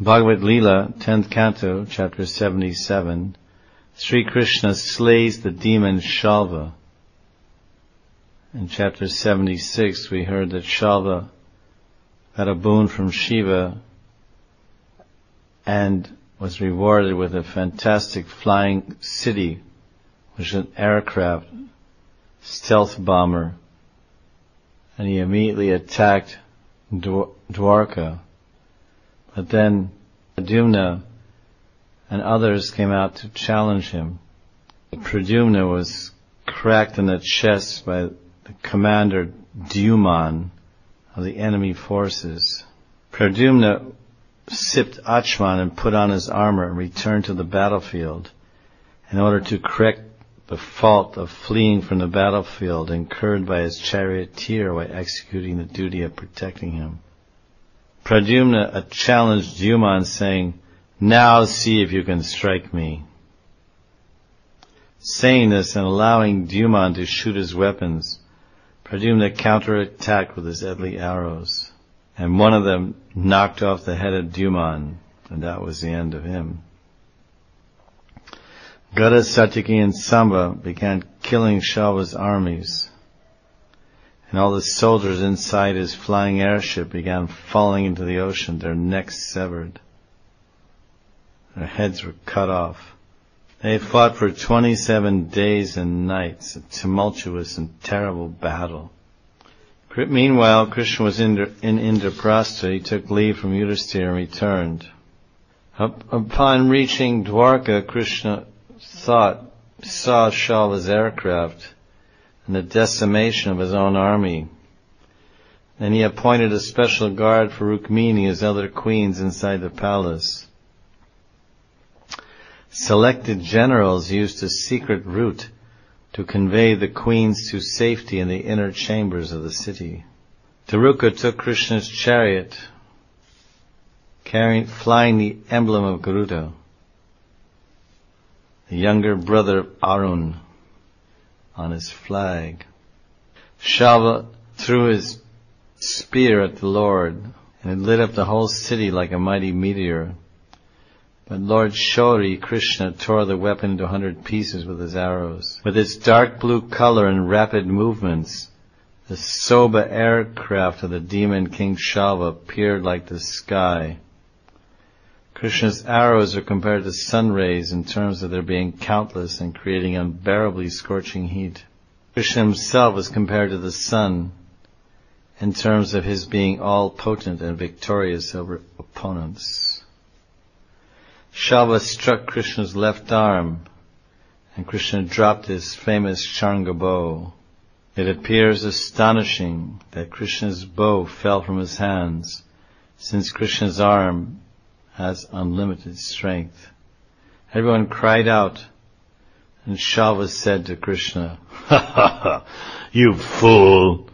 Bhagavad Leela, 10th Canto, Chapter 77, Sri Krishna slays the demon Salva. In Chapter 76, we heard that Salva got a boon from Shiva and was rewarded with a fantastic flying city, which is an aircraft, stealth bomber, and he immediately attacked Dwarka. But then Pradyumna and others came out to challenge him. Pradyumna was cracked in the chest by the commander Dyuman of the enemy forces. Pradyumna sipped Achman and put on his armor and returned to the battlefield in order to correct the fault of fleeing from the battlefield incurred by his charioteer while executing the duty of protecting him. Pradyumna challenged Dyuman, saying, "Now see if you can strike me." Saying this and allowing Dyuman to shoot his weapons, Pradyumna counterattacked with his deadly arrows, and one of them knocked off the head of Dyuman, and that was the end of him. Gada, Satyaki, and Salva began killing Salva's armies, and all the soldiers inside his flying airship began falling into the ocean, their necks severed. Their heads were cut off. They fought for 27 days and nights, a tumultuous and terrible battle. Meanwhile, Krishna was in Indraprastha. He took leave from Yudhisthira and returned. Upon reaching Dwarka, Krishna saw Salva's aircraft and the decimation of his own army. And he appointed a special guard for Rukmini as other queens inside the palace. Selected generals used a secret route to convey the queens to safety in the inner chambers of the city. Taruka took Krishna's chariot, flying the emblem of Garuda, the younger brother of Arun, on his flag. Salva threw his spear at the Lord, and it lit up the whole city like a mighty meteor. But Lord Shauri, Krishna, tore the weapon into 100 pieces with his arrows. With its dark blue color and rapid movements, the Soba aircraft of the demon King Salva appeared like the sky. Krishna's arrows are compared to sun rays in terms of their being countless and creating unbearably scorching heat. Krishna himself is compared to the sun in terms of his being all-potent and victorious over opponents. Salva struck Krishna's left arm, and Krishna dropped his famous Charanga bow. It appears astonishing that Krishna's bow fell from his hands, since Krishna's arm has unlimited strength. Everyone cried out, and Salva said to Krishna, "Ha ha ha, you fool!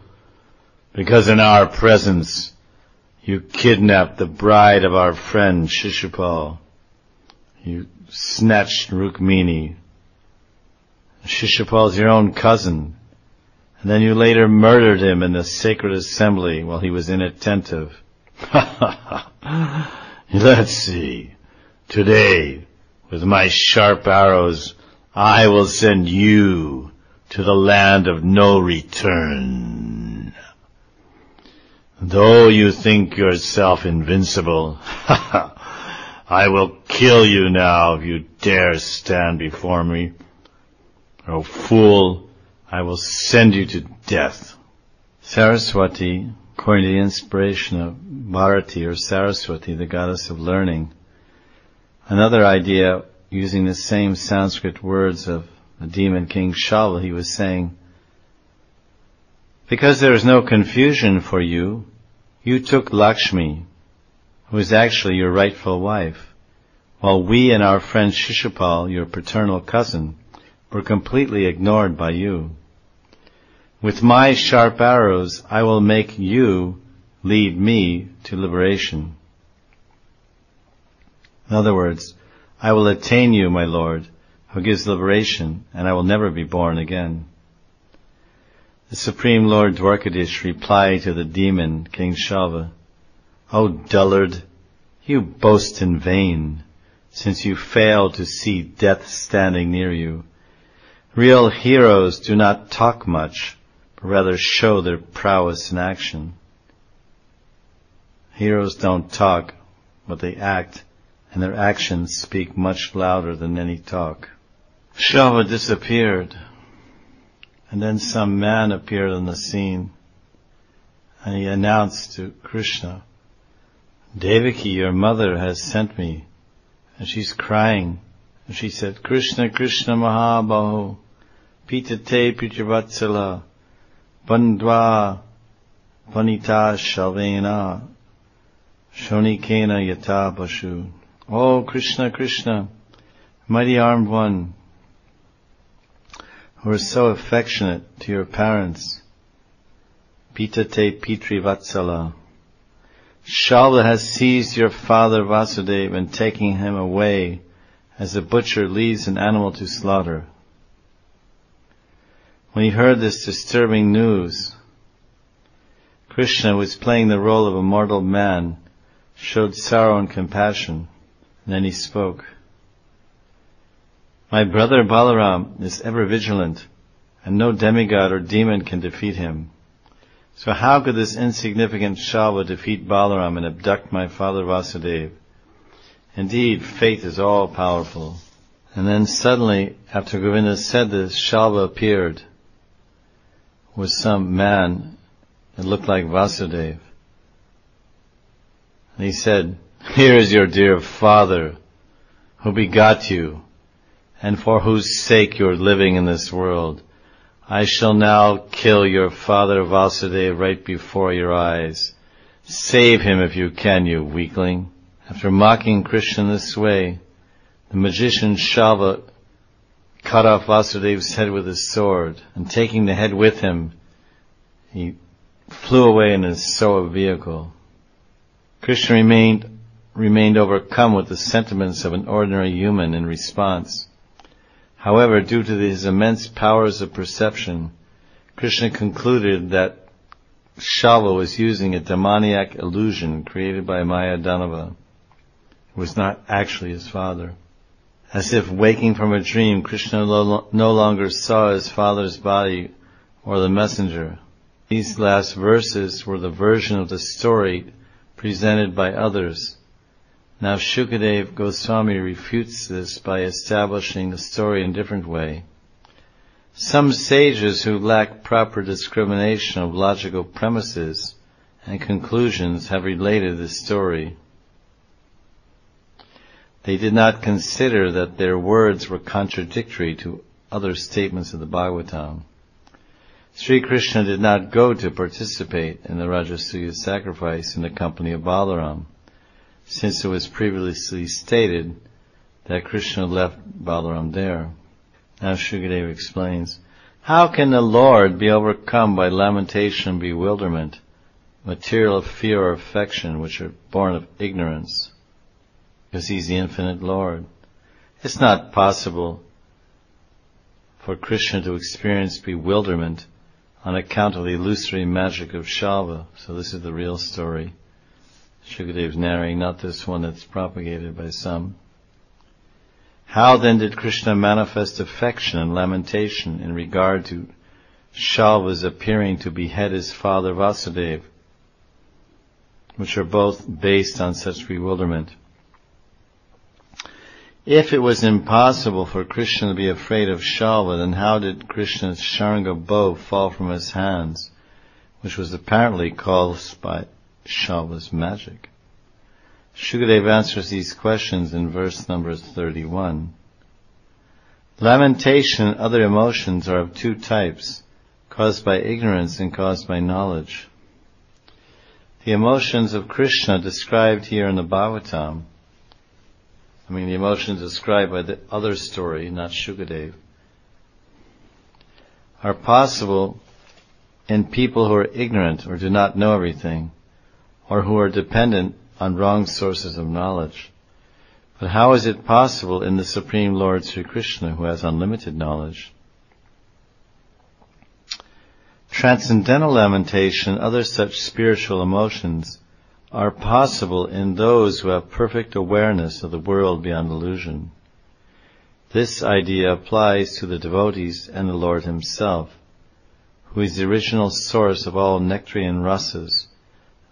Because in our presence you kidnapped the bride of our friend Shishupal. You snatched Rukmini. Shishupal is your own cousin, and then you later murdered him in the sacred assembly while he was inattentive. Ha ha ha! Let's see. Today, with my sharp arrows, I will send you to the land of no return. Though you think yourself invincible, I will kill you now if you dare stand before me. Oh fool, I will send you to death." Saraswati, according to the inspiration of Bharati or Saraswati, the goddess of learning. Another idea, using the same Sanskrit words of the demon King Salva, he was saying, "Because there is no confusion for you, you took Lakshmi, who is actually your rightful wife, while we and our friend Shishupal, your paternal cousin, were completely ignored by you. With my sharp arrows, I will make you lead me to liberation. In other words, I will attain you, my Lord, who gives liberation, and I will never be born again." The Supreme Lord Dwarkadish replied to the demon, King Salva, "O dullard, You boast in vain, since you fail to see death standing near you. Real heroes do not talk much, but rather show their prowess in action. Heroes don't talk, but they act, and their actions speak much louder than any talk. Salva disappeared, and then some man appeared on the scene, and he announced to Krsna, Devaki, your mother, has sent me, and she's crying. And she said, Krsna, Krsna Mahabahu, Pitate Pitravatsala, Bandva Vanita Shalvena, Shonikena Yata Pashu. Oh, Krsna, Krsna, mighty armed one, who are so affectionate to your parents. Pitate Pitrivatsala. Salva has seized your father Vasudeva and taking him away as a butcher leads an animal to slaughter. When he heard this disturbing news, Krsna, who was playing the role of a mortal man, showed sorrow and compassion, and then he spoke. My brother Balaram is ever vigilant, and no demigod or demon can defeat him. So how could this insignificant Salva defeat Balaram and abduct my father Vasudeva? Indeed, fate is all-powerful. And then suddenly, after Govinda said this, Salva appeared with some man that looked like Vasudeva. And he said, Here is your dear father, who begot you, and for whose sake you are living in this world. I shall now kill your father Vasudeva right before your eyes. Save him if you can, you weakling. After mocking Krishna in this way, the magician Salva cut off Vasudeva's head with his sword, and taking the head with him, he flew away in his Soa vehicle. Krishna remained overcome with the sentiments of an ordinary human in response. However, due to his immense powers of perception, Krishna concluded that Salva was using a demoniac illusion created by Maya Danava, who was not actually his father. As if waking from a dream, Krishna no longer saw his father's body or the messenger. These last verses were the version of the story presented by others. Now Shukadeva Goswami refutes this by establishing the story in a different way. Some sages who lack proper discrimination of logical premises and conclusions have related this story. They did not consider that their words were contradictory to other statements of the Bhagavatam. Sri Krishna did not go to participate in the Rajasuya sacrifice in the company of Balaram, since it was previously stated that Krishna left Balaram there. Now Shukadeva explains, how can the Lord be overcome by lamentation and bewilderment, material of fear or affection, which are born of ignorance? Because He's the infinite Lord. It's not possible for Krishna to experience bewilderment on account of the illusory magic of Salva. So this is the real story. Shukadeva's narrating, not this one that's propagated by some. How then did Krishna manifest affection and lamentation in regard to Salva's appearing to behead his father Vasudeva, which are both based on such bewilderment? If it was impossible for Krishna to be afraid of Salva, then how did Krishna's Sharanga bow fall from his hands, which was apparently caused by Salva's magic? Shukadeva answers these questions in verse number 31. Lamentation and other emotions are of two types, caused by ignorance and caused by knowledge. The emotions of Krishna described here in the Bhagavatam, the emotions described by the other story, not Shukadeva, are possible in people who are ignorant or do not know everything, or who are dependent on wrong sources of knowledge. But how is it possible in the Supreme Lord Sri Krishna, who has unlimited knowledge? Transcendental lamentation and other such spiritual emotions are possible in those who have perfect awareness of the world beyond illusion. This idea applies to the devotees and the Lord himself, who is the original source of all nectarian rasas,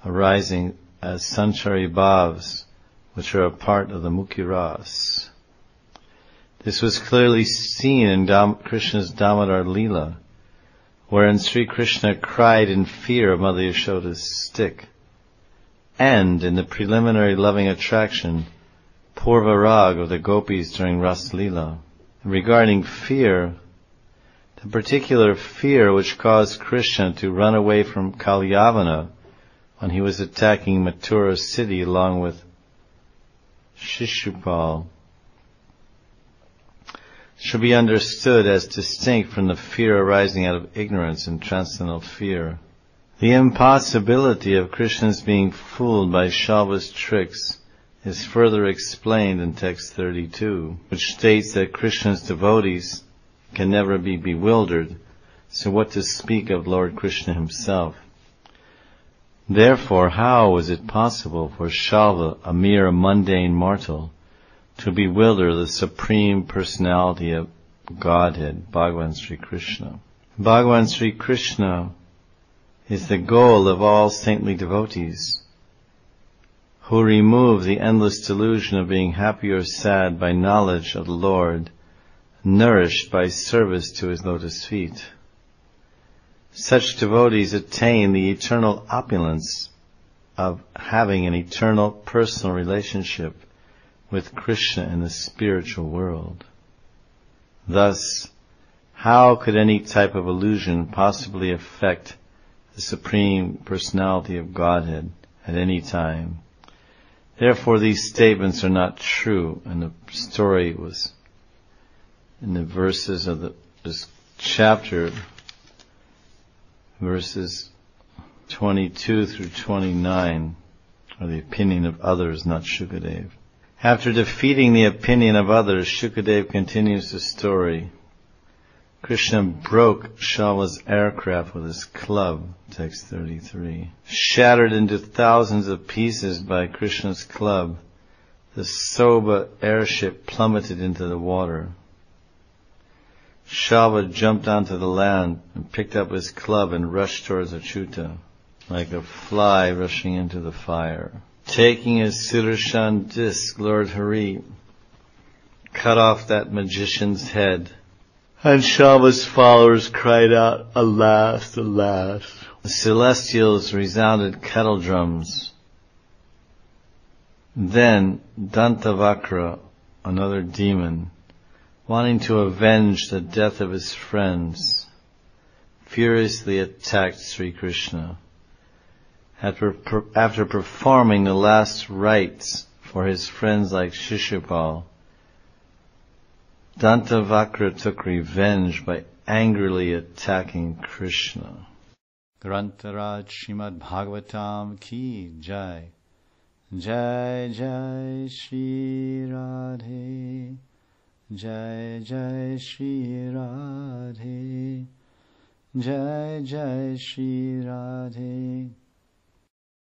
arising as sanchari bhavs, which are a part of the mukhi ras. This was clearly seen in Krishna's Damodar Leela, wherein Sri Krishna cried in fear of Mother Yashoda's stick, and in the preliminary loving attraction, Purva Rag of the gopis during Ras Leela. Regarding fear, the particular fear which caused Krishna to run away from Kalyavana when he was attacking Mathura city along with Shishupal, should be understood as distinct from the fear arising out of ignorance and transcendental fear. The impossibility of Krishna's being fooled by Salva's tricks is further explained in text 32, which states that Krishna's devotees can never be bewildered, so what to speak of Lord Krishna himself? Therefore, how was it possible for Salva, a mere mundane mortal, to bewilder the Supreme Personality of Godhead, Bhagavan Sri Krishna? Bhagavan Sri Krishna is the goal of all saintly devotees, who remove the endless delusion of being happy or sad by knowledge of the Lord, nourished by service to his lotus feet. Such devotees attain the eternal opulence of having an eternal personal relationship with Krishna in the spiritual world. Thus, how could any type of illusion possibly affect the Supreme Personality of Godhead at any time? Therefore, these statements are not true, and the story was in the verses of this chapter, verses 22 through 29, are the opinion of others, not Shukadev. After defeating the opinion of others, Shukadev continues the story. Krishna broke Salva's aircraft with his club, text 33. Shattered into thousands of pieces by Krishna's club, the Soba airship plummeted into the water. Salva jumped onto the land and picked up his club and rushed towards Achyuta, like a fly rushing into the fire. Taking his Sudarshan disc, Lord Hari cut off that magician's head, and Salva's followers cried out, "Alas, alas!" The celestials resounded kettle drums. Then Dantavakra, another demon, wanting to avenge the death of his friends, furiously attacked Sri Krishna. After performing the last rites for his friends like Shishupal, Dantavakra took revenge by angrily attacking Krishna. Grantaraj Srimad Bhagavatam ki jai. Jai Jai Shri Radhe. Jai Jai Shri Radhe. Jai Jai Shri Radhe.